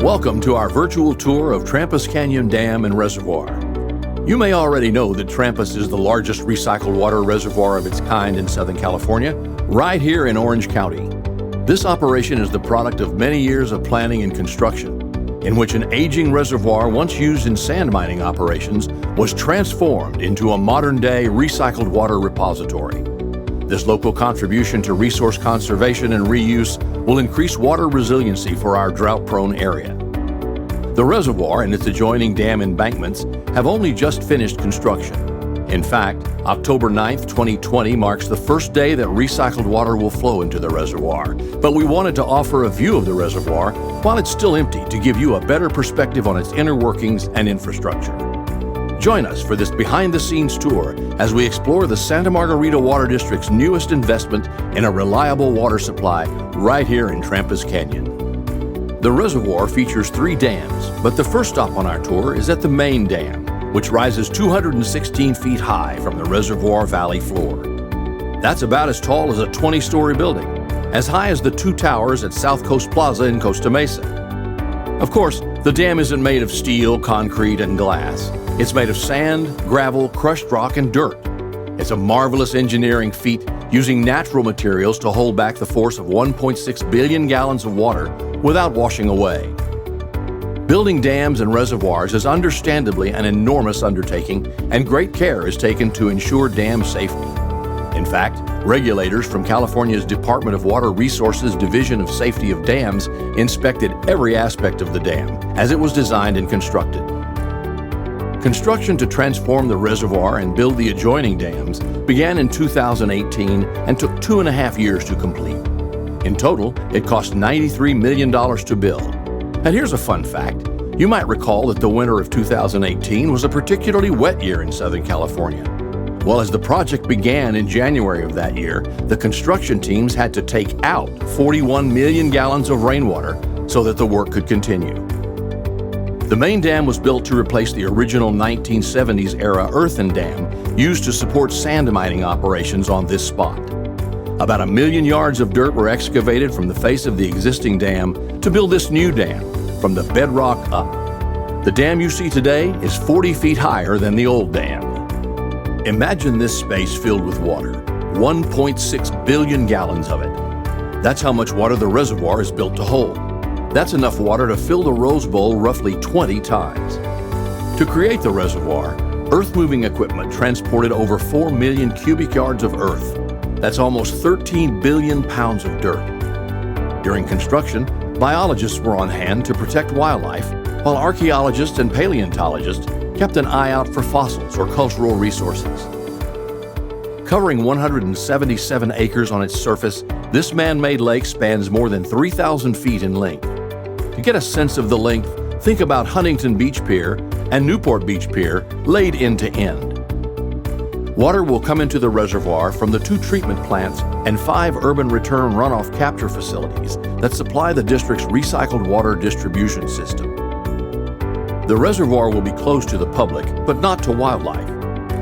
Welcome to our virtual tour of Trampas Canyon Dam and Reservoir. You may already know that Trampas is the largest recycled water reservoir of its kind in Southern California, right here in Orange County. This operation is the product of many years of planning and construction, in which an aging reservoir once used in sand mining operations was transformed into a modern-day recycled water repository. This local contribution to resource conservation and reuse will increase water resiliency for our drought-prone area. The reservoir and its adjoining dam embankments have only just finished construction. In fact, October 9, 2020 marks the first day that recycled water will flow into the reservoir, but we wanted to offer a view of the reservoir while it's still empty to give you a better perspective on its inner workings and infrastructure. Join us for this behind-the-scenes tour as we explore the Santa Margarita Water District's newest investment in a reliable water supply right here in Trampas Canyon. The reservoir features 3 dams, but the first stop on our tour is at the main dam, which rises 216 feet high from the reservoir valley floor. That's about as tall as a 20-story building, as high as the 2 towers at South Coast Plaza in Costa Mesa. Of course, the dam isn't made of steel, concrete, and glass. It's made of sand, gravel, crushed rock, and dirt. It's a marvelous engineering feat using natural materials to hold back the force of 1.6 billion gallons of water without washing away. Building dams and reservoirs is understandably an enormous undertaking, and great care is taken to ensure dam safety. In fact, regulators from California's Department of Water Resources Division of Safety of Dams inspected every aspect of the dam as it was designed and constructed. Construction to transform the reservoir and build the adjoining dams began in 2018 and took 2.5 years to complete. In total, it cost $93 million to build. And here's a fun fact. You might recall that the winter of 2018 was a particularly wet year in Southern California. Well, as the project began in January of that year, the construction teams had to take out 41 million gallons of rainwater so that the work could continue. The main dam was built to replace the original 1970s-era earthen dam used to support sand mining operations on this spot. About 1 million yards of dirt were excavated from the face of the existing dam to build this new dam from the bedrock up. The dam you see today is 40 feet higher than the old dam. Imagine this space filled with water, 1.6 billion gallons of it. That's how much water the reservoir is built to hold. That's enough water to fill the Rose Bowl roughly 20 times. To create the reservoir, earth-moving equipment transported over 4 million cubic yards of earth. That's almost 13 billion pounds of dirt. During construction, biologists were on hand to protect wildlife, while archaeologists and paleontologists kept an eye out for fossils or cultural resources. Covering 177 acres on its surface, this man-made lake spans more than 3,000 feet in length. To get a sense of the length, think about Huntington Beach Pier and Newport Beach Pier laid end to end. Water will come into the reservoir from the 2 treatment plants and 5 urban return runoff capture facilities that supply the district's recycled water distribution system. The reservoir will be closed to the public, but not to wildlife.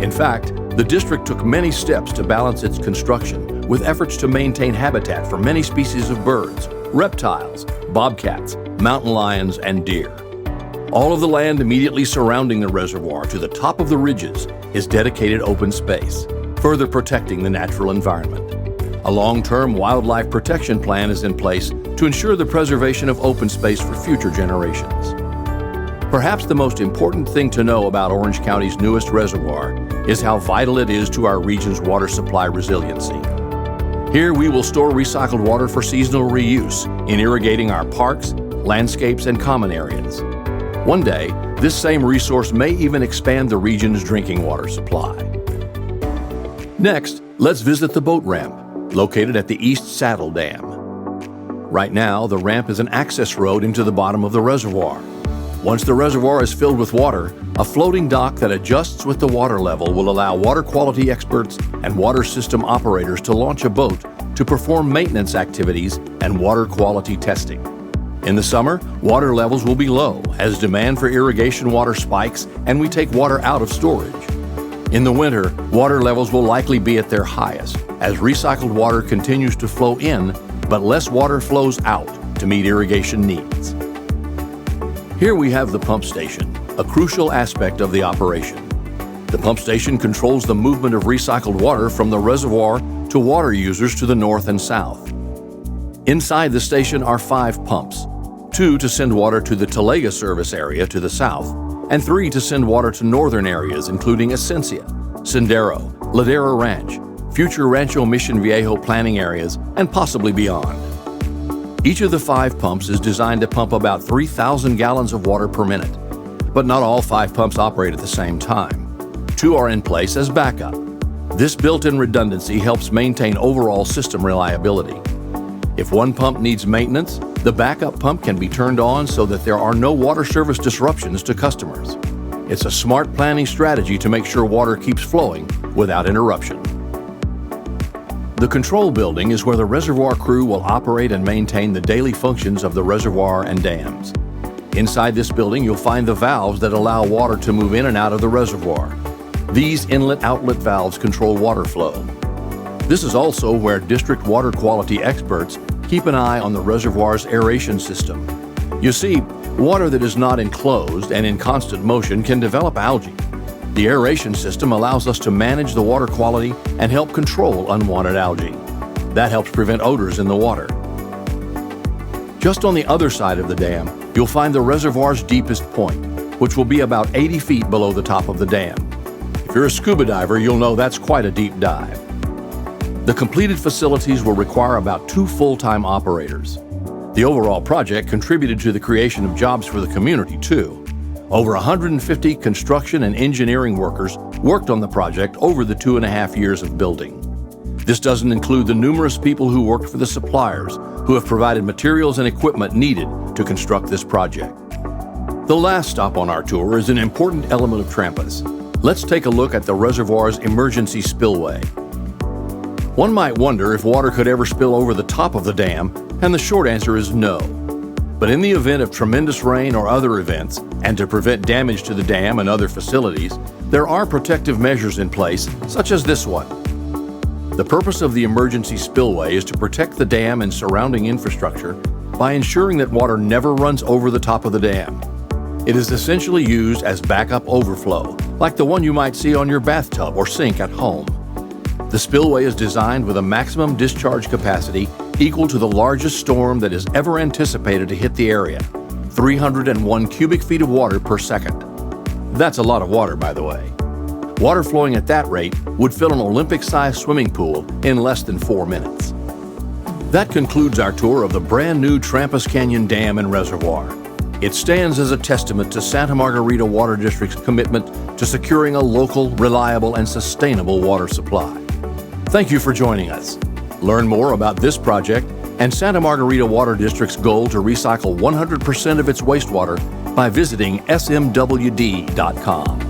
In fact, the district took many steps to balance its construction with efforts to maintain habitat for many species of birds, reptiles, bobcats, mountain lions, and deer. All of the land immediately surrounding the reservoir to the top of the ridges is dedicated open space, further protecting the natural environment. A long-term wildlife protection plan is in place to ensure the preservation of open space for future generations. Perhaps the most important thing to know about Orange County's newest reservoir is how vital it is to our region's water supply resiliency. Here we will store recycled water for seasonal reuse in irrigating our parks, landscapes, and common areas. One day, this same resource may even expand the region's drinking water supply. Next, let's visit the boat ramp, located at the East Saddle Dam. Right now, the ramp is an access road into the bottom of the reservoir. Once the reservoir is filled with water, a floating dock that adjusts with the water level will allow water quality experts and water system operators to launch a boat to perform maintenance activities and water quality testing. In the summer, water levels will be low as demand for irrigation water spikes and we take water out of storage. In the winter, water levels will likely be at their highest as recycled water continues to flow in, but less water flows out to meet irrigation needs. Here we have the pump station, a crucial aspect of the operation. The pump station controls the movement of recycled water from the reservoir to water users to the north and south. Inside the station are 5 pumps, 2 to send water to the Talega service area to the south, and 3 to send water to northern areas including Esencia, Sendero, Ladera Ranch, future Rancho Mission Viejo planning areas, and possibly beyond. Each of the 5 pumps is designed to pump about 3,000 gallons of water per minute, but not all 5 pumps operate at the same time. 2 are in place as backup. This built-in redundancy helps maintain overall system reliability. If one pump needs maintenance, the backup pump can be turned on so that there are no water service disruptions to customers. It's a smart planning strategy to make sure water keeps flowing without interruption. The control building is where the reservoir crew will operate and maintain the daily functions of the reservoir and dams. Inside this building, you'll find the valves that allow water to move in and out of the reservoir. These inlet-outlet valves control water flow. This is also where district water quality experts keep an eye on the reservoir's aeration system. You see, water that is not enclosed and in constant motion can develop algae. The aeration system allows us to manage the water quality and help control unwanted algae. That helps prevent odors in the water. Just on the other side of the dam, you'll find the reservoir's deepest point, which will be about 80 feet below the top of the dam. If you're a scuba diver, you'll know that's quite a deep dive. The completed facilities will require about 2 full-time operators. The overall project contributed to the creation of jobs for the community, too. Over 150 construction and engineering workers worked on the project over the 2.5 years of building. This doesn't include the numerous people who worked for the suppliers who have provided materials and equipment needed to construct this project. The last stop on our tour is an important element of Trampas. Let's take a look at the reservoir's emergency spillway. One might wonder if water could ever spill over the top of the dam, and the short answer is no. But in the event of tremendous rain or other events, and to prevent damage to the dam and other facilities, there are protective measures in place, such as this one. The purpose of the emergency spillway is to protect the dam and surrounding infrastructure by ensuring that water never runs over the top of the dam. It is essentially used as backup overflow, like the one you might see on your bathtub or sink at home. The spillway is designed with a maximum discharge capacity equal to the largest storm that is ever anticipated to hit the area, 301 cubic feet of water per second. That's a lot of water, by the way. Water flowing at that rate would fill an Olympic-sized swimming pool in less than 4 minutes. That concludes our tour of the brand new Trampas Canyon Dam and Reservoir. It stands as a testament to Santa Margarita Water District's commitment to securing a local, reliable, and sustainable water supply. Thank you for joining us. Learn more about this project and Santa Margarita Water District's goal to recycle 100% of its wastewater by visiting smwd.com.